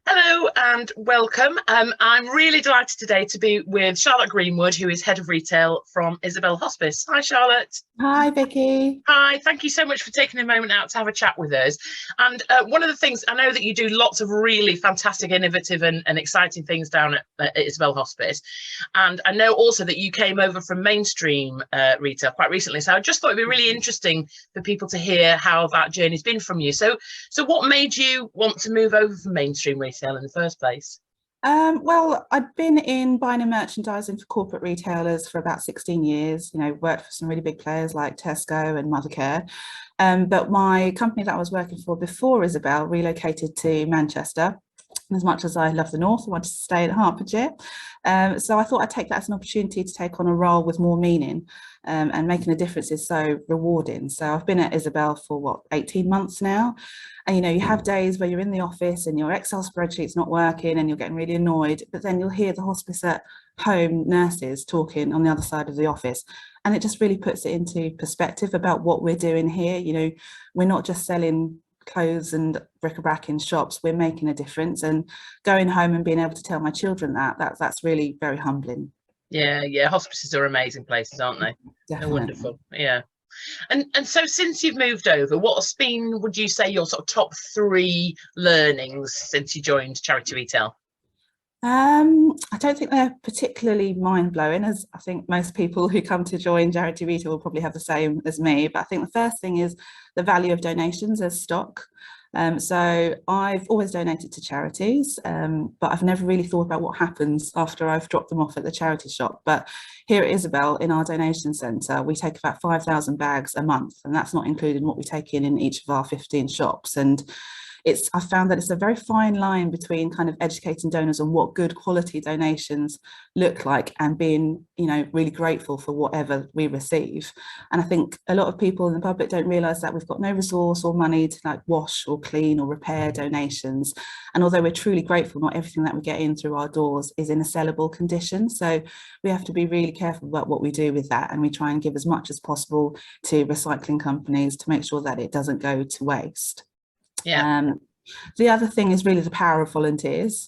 Hello and welcome. I'm really delighted today to be with Charlotte Greenwood, who is Head of Retail from Isabel Hospice. Hi, Charlotte. Hi, Vicki. Hi, thank you so much for taking a moment out to have a chat with us. And one of the things, I know that you do lots of really fantastic, innovative and exciting things down at Isabel Hospice. And I know also that you came over from mainstream retail quite recently. So I just thought it'd be really interesting for people to hear how that journey's been from you. So what made you want to move over from mainstream retail in the first place? Well, I'd been in buying and merchandising for corporate retailers for about 16 years, worked for some really big players like Tesco and Mothercare. But my company that I was working for before Isabel relocated to Manchester. As much as I love the North, I wanted to stay in Hertfordshire. So I thought I'd take that as an opportunity to take on a role with more meaning, and making a difference is so rewarding. So I've been at Isabel for 18 months now. And you have days where you're in the office and your Excel spreadsheet's not working and you're getting really annoyed, but then you'll hear the hospice at home nurses talking on the other side of the office. And it just really puts it into perspective about what we're doing here. We're not just selling clothes and bric-a-brac in shops, we're making a difference, and going home and being able to tell my children that's really very humbling. Yeah, hospices are amazing places, aren't they? Definitely. They're wonderful. Yeah. And so since you've moved over, what's been, would you say, your sort of top three learnings since you joined charity retail? I don't think they're particularly mind-blowing, as I think most people who come to join charity retail will probably have the same as me. But I think the first thing is the value of donations as stock. So I've always donated to charities, but I've never really thought about what happens after I've dropped them off at the charity shop. But here at Isabel, in our donation centre, we take about 5,000 bags a month, and that's not including what we take in each of our 15 shops. And I found that it's a very fine line between kind of educating donors on what good quality donations look like and being, really grateful for whatever we receive. And I think a lot of people in the public don't realise that we've got no resource or money to wash or clean or repair donations. And although we're truly grateful, not everything that we get in through our doors is in a sellable condition. So we have to be really careful about what we do with that. And we try and give as much as possible to recycling companies to make sure that it doesn't go to waste. Yeah. The other thing is really the power of volunteers.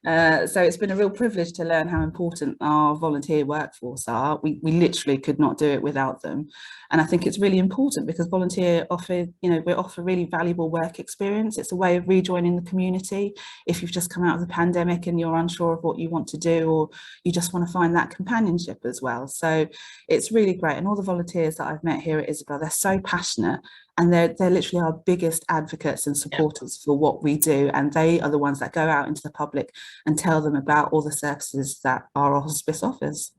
So it's been a real privilege to learn how important our volunteer workforce are. We literally could not do it without them. And I think it's really important because we offer really valuable work experience. It's a way of rejoining the community. If you've just come out of the pandemic and you're unsure of what you want to do, or you just want to find that companionship as well. So it's really great. And all the volunteers that I've met here at Isabel, they're so passionate. And they're literally our biggest advocates and supporters for what we do. And they are the ones that go out into the public and tell them about all the services that our hospice offers.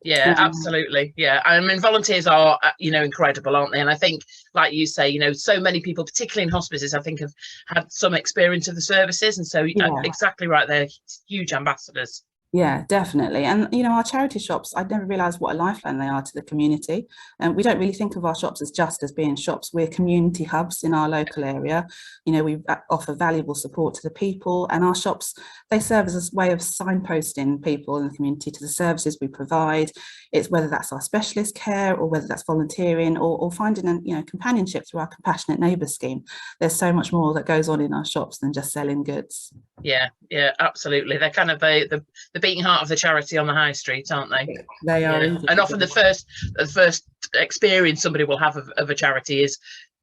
Yeah, absolutely. Yeah. I mean, volunteers are, incredible, aren't they? And I think, like you say, so many people, particularly in hospices, I think have had some experience of the services. And so exactly right, they're huge ambassadors. Yeah, definitely. And, our charity shops, I'd never realised what a lifeline they are to the community. And we don't really think of our shops as just as being shops. We're community hubs in our local area. We offer valuable support to the people, and our shops, they serve as a way of signposting people in the community to the services we provide. It's whether that's our specialist care or whether that's volunteering or finding companionship through our compassionate neighbour scheme. There's so much more that goes on in our shops than just selling goods. Yeah, absolutely. They're kind of the beating heart of the charity on the high street, aren't they? They are. Yeah. And often the first experience somebody will have of a charity is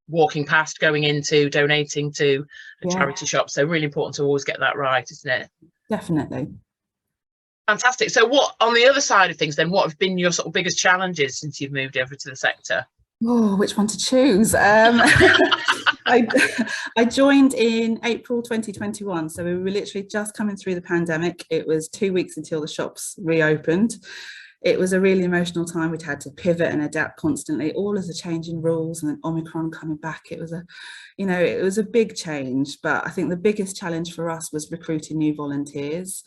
walking past, going into, donating to a charity shop. So really important to always get that right, isn't it? Definitely. Fantastic. So what, on the other side of things then, what have been your sort of biggest challenges since you've moved over to the sector? Oh, which one to choose? I joined in April 2021, so we were literally just coming through the pandemic. It was 2 weeks until the shops reopened. It was a really emotional time. We'd had to pivot and adapt constantly, all of the changing rules, and then Omicron coming back. It was a big change, but I think the biggest challenge for us was recruiting new volunteers.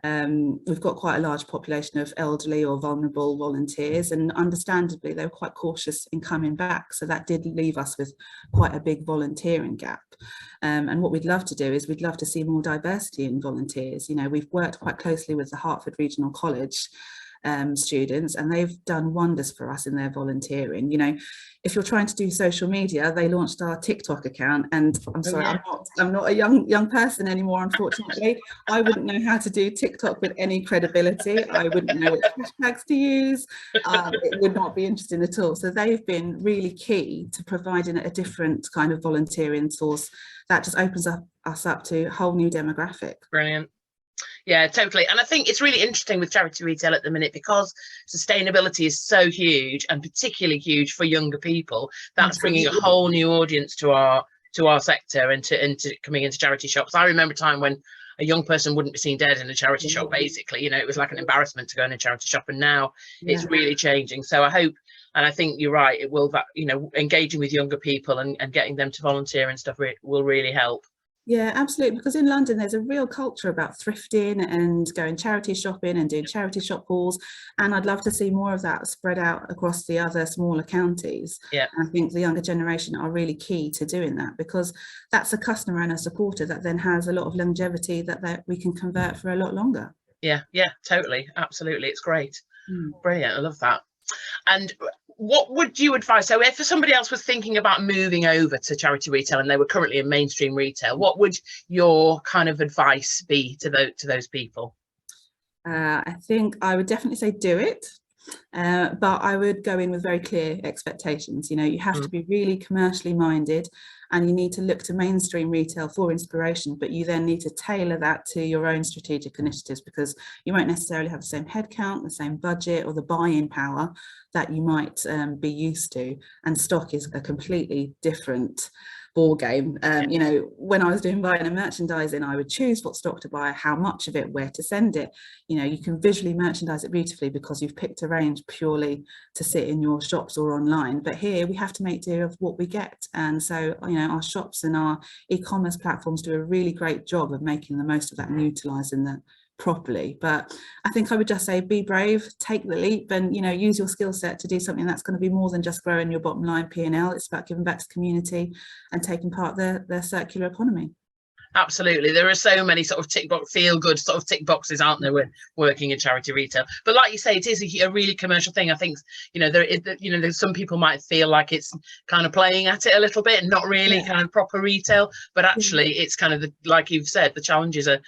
We've got quite a large population of elderly or vulnerable volunteers, and understandably they were quite cautious in coming back, so that did leave us with quite a big volunteering gap. And what we'd love to do is we'd love to see more diversity in volunteers. We've worked quite closely with the Hertford Regional College, students, and they've done wonders for us in their volunteering. You know, if you're trying to do social media, they launched our TikTok account, and I'm sorry, I'm not a young person anymore, unfortunately. I wouldn't know how to do TikTok with any credibility. I wouldn't know which hashtags to use. It would not be interesting at all. So they've been really key to providing a different kind of volunteering source that just opens us up to a whole new demographic. Brilliant. Yeah, totally. And I think it's really interesting with charity retail at the minute, because sustainability is so huge, and particularly huge for younger people. That's bringing a whole new audience to our sector and into coming into charity shops. I remember a time when a young person wouldn't be seen dead in a charity shop, basically. You know, it was like an embarrassment to go in a charity shop, and now it's really changing. So I hope, and I think you're right, it will, you know, engaging with younger people and getting them to volunteer and stuff will really help. Yeah, absolutely, because in London there's a real culture about thrifting and going charity shopping and doing charity shop hauls, and I'd love to see more of that spread out across the other smaller counties. Yeah, I think the younger generation are really key to doing that, because that's a customer and a supporter that then has a lot of longevity that we can convert for a lot longer. Yeah, totally, absolutely, it's great. Brilliant, I love that. And what would you advise? So if somebody else was thinking about moving over to charity retail and they were currently in mainstream retail, what would your kind of advice be to those people? I think I would definitely say do it. But I would go in with very clear expectations. You know, you have to be really commercially minded, and you need to look to mainstream retail for inspiration, but you then need to tailor that to your own strategic initiatives, because you won't necessarily have the same headcount, the same budget, or the buy-in power that you might be used to. And stock is a completely different ball game. You know, when I was doing buying and merchandising, I would choose what stock to buy, how much of it, where to send it. You know, you can visually merchandise it beautifully because you've picked a range purely to sit in your shops or online. But here we have to make do of what we get. And so, you know, our shops and our e-commerce platforms do a really great job of making the most of that and utilising that properly. But I think I would just say be brave, take the leap, and, you know, use your skill set to do something that's going to be more than just growing your bottom line P&L. It's about giving back to the community and taking part of their circular economy. Absolutely, there are so many sort of feel good sort of tick boxes, aren't there, when working in charity retail? But like you say, it is a really commercial thing. I think, you know, there's some people might feel like it's kind of playing at it a little bit, and not really kind of proper retail. But actually, it's kind of like you've said, the challenges are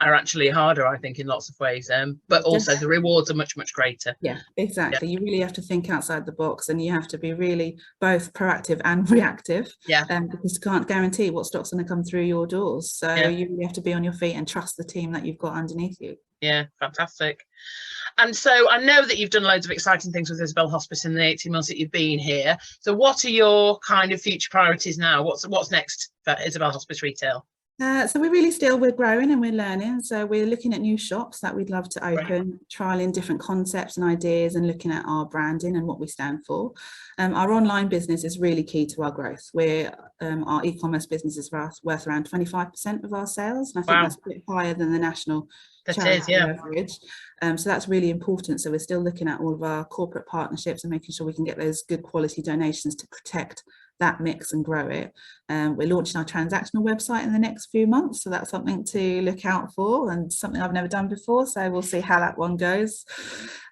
actually harder, I think, in lots of ways. But also the rewards are much greater. Yeah, exactly. You really have to think outside the box, and you have to be really both proactive and reactive. Yeah. Because you can't guarantee what stock's going to come through your doors. So you really have to be on your feet and trust the team that you've got underneath you. Yeah, fantastic. And so I know that you've done loads of exciting things with Isabel Hospice in the 18 months that you've been here. So what are your kind of future priorities now? What's next for Isabel Hospice Retail? So we're growing and we're learning. So we're looking at new shops that we'd love to open, trialing different concepts and ideas, and looking at our branding and what we stand for. Our online business is really key to our growth. Our e-commerce business is worth around 25% of our sales, and I think that's a bit higher than the national average. So that's really important. So we're still looking at all of our corporate partnerships and making sure we can get those good quality donations to protect that mix and grow it. We're launching our transactional website in the next few months, so that's something to look out for, and something I've never done before, so we'll see how that one goes.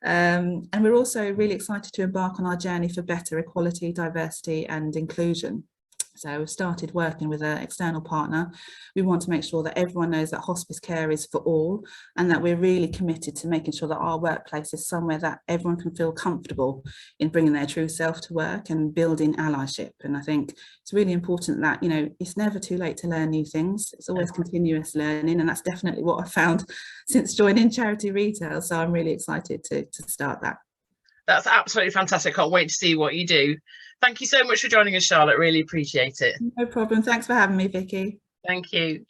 And we're also really excited to embark on our journey for better equality, diversity and inclusion. So we've started working with an external partner. We want to make sure that everyone knows that hospice care is for all, and that we're really committed to making sure that our workplace is somewhere that everyone can feel comfortable in bringing their true self to work and building allyship. And I think it's really important that, you know, it's never too late to learn new things. It's always continuous learning, and that's definitely what I've found since joining charity retail. So I'm really excited to start that. That's absolutely fantastic. Can't wait to see what you do. Thank you so much for joining us, Charlotte. Really appreciate it. No problem. Thanks for having me, Vicky. Thank you.